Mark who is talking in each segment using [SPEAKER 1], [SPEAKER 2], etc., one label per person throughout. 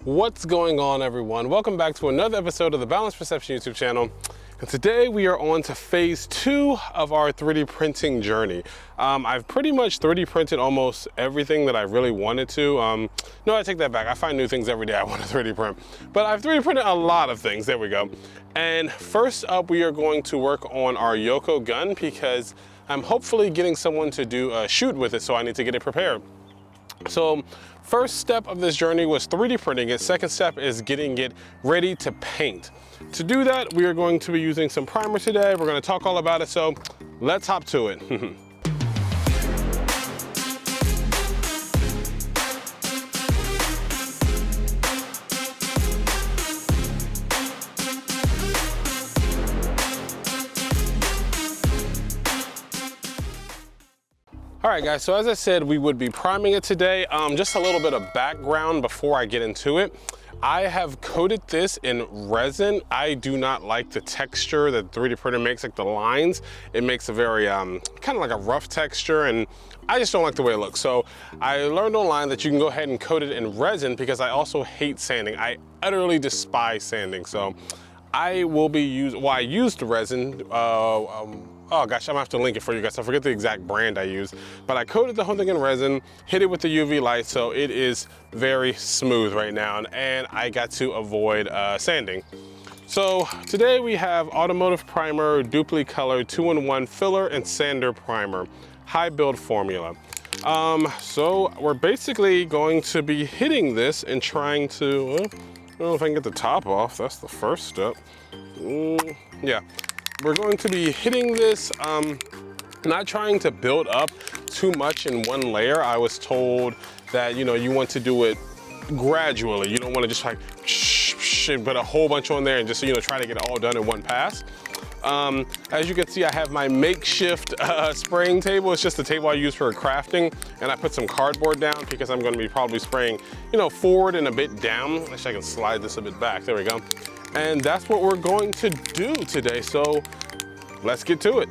[SPEAKER 1] What's going on, everyone? Welcome back to another episode of the Boundless Perception YouTube channel. And today we are on to phase 2 of our 3D printing journey. I've pretty much 3D printed almost everything that I really wanted to. No, I take that back. I find new things every day I want to 3D print. But I've 3D printed a lot of things. There we go. And first up, we are going to work on our Yoko gun because I'm hopefully getting someone to do a shoot with it, so I need to get it prepared. So first step of this journey was 3D printing it. Second step is getting it ready to paint. To do that, we are going to be using some primer today. We're going to talk all about it, so let's hop to it. All right, guys, so as I said, we would be priming it today. Just a little bit of background before I get into it. I have coated this in resin. I do not like the texture that the 3D printer makes, like the lines. It makes a very, kind of like a rough texture, and I just don't like the way it looks. So I learned online that you can go ahead and coat it in resin because I also hate sanding. I utterly despise sanding. So I will be I used resin, oh gosh, I'm gonna have to link it for you guys. I forget the exact brand I use, but I coated the whole thing in resin, hit it with the UV light, so it is very smooth right now, and I got to avoid sanding. So today we have automotive primer, Dupli-Color 2-in-1 filler and sander primer, high build formula. So we're basically going to be hitting this and trying to, I don't know if I can get the top off. That's the first step. Yeah. We're going to be hitting this, not trying to build up too much in one layer. I was told that, you know, you want to do it gradually. You don't want to just like put a whole bunch on there and just, you know, try to get it all done in one pass. As you can see, I have my makeshift spraying table. It's just the table I use for crafting, and I put some cardboard down because I'm going to be probably spraying, you know, forward and a bit down. Actually, I can slide this a bit back. There we go. And that's what we're going to do today. So let's get to it.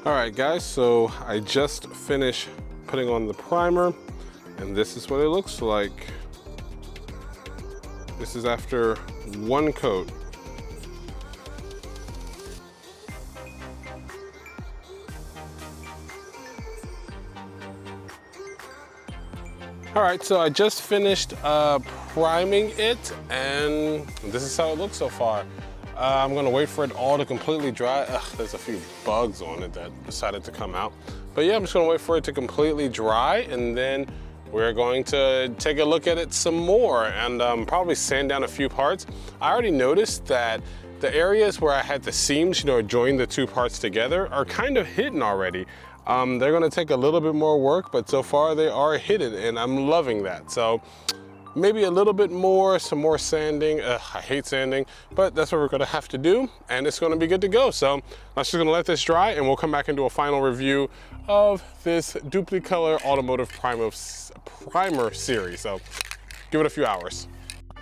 [SPEAKER 1] Alright guys, so I just finished putting on the primer, and this is what it looks like. This is after one coat. Alright, so I just finished priming it, and this is how it looks so far. I'm gonna wait for it all to completely dry. Ugh, there's a few bugs on it that decided to come out. But yeah, I'm just gonna wait for it to completely dry, and then we're going to take a look at it some more and probably sand down a few parts. I already noticed that the areas where I had the seams, you know, join the two parts together are kind of hidden already. They're gonna take a little bit more work, but so far they are hidden, and I'm loving that. So maybe a little bit more, some more sanding. I hate sanding, but that's what we're gonna have to do, and it's gonna be good to go. So I'm just gonna let this dry, and we'll come back and do a final review of this Dupli-Color automotive primer series. So give it a few hours.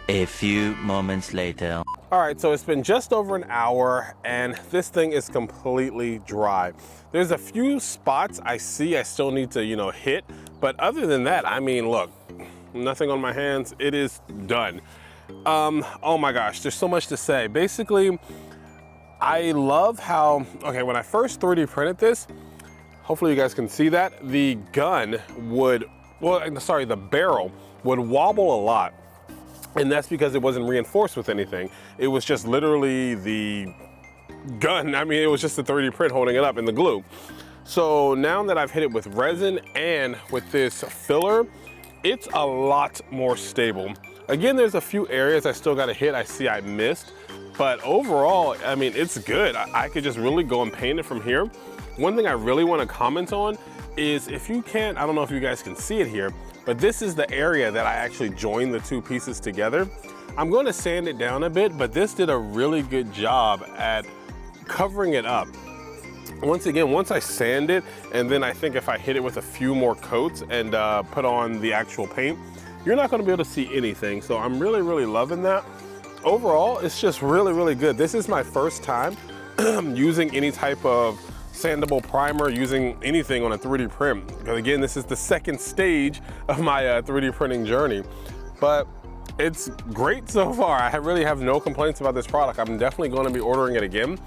[SPEAKER 2] A few moments later.
[SPEAKER 1] All right, so it's been just over an hour, and this thing is completely dry. There's a few spots I see I still need to, you know, hit, but other than that, I mean, look, nothing on my hands. It is done. Oh my gosh, there's so much to say. Basically, I love how, okay, when I first 3D printed this, hopefully you guys can see that, the gun would, well, sorry, the barrel would wobble a lot. And that's because it wasn't reinforced with anything. It was just literally the gun. I mean, it was just the 3D print holding it up and the glue. So now that I've hit it with resin and with this filler, it's a lot more stable. Again, there's a few areas I still gotta hit, I see I missed, but overall, I mean, it's good. I could just really go and paint it from here. One thing I really wanna comment on is if you can't, I don't know if you guys can see it here, but this is the area that I actually joined the two pieces together. I'm gonna sand it down a bit, but this did a really good job at covering it up. Once again, once I sand it, and then I think if I hit it with a few more coats and put on the actual paint, you're not gonna be able to see anything. So I'm really, really loving that. Overall, it's just really, really good. This is my first time using any type of sandable primer, using anything on a 3D print. Because again, this is the second stage of my 3D printing journey. But it's great so far. I really have no complaints about this product. I'm definitely gonna be ordering it again.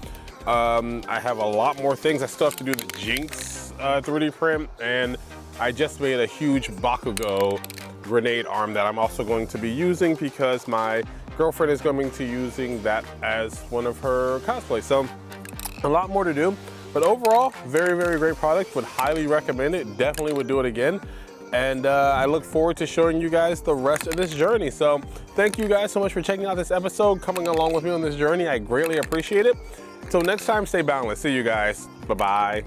[SPEAKER 1] I have a lot more things. I still have to do the Jinx 3D print, and I just made a huge Bakugo grenade arm that I'm also going to be using because my girlfriend is going to be using that as one of her cosplays. So a lot more to do, but overall, very, very great product. Would highly recommend it. Definitely would do it again. And I look forward to showing you guys the rest of this journey. So thank you guys so much for checking out this episode, coming along with me on this journey. I greatly appreciate it. Until next time, stay boundless. See you guys. Bye-bye.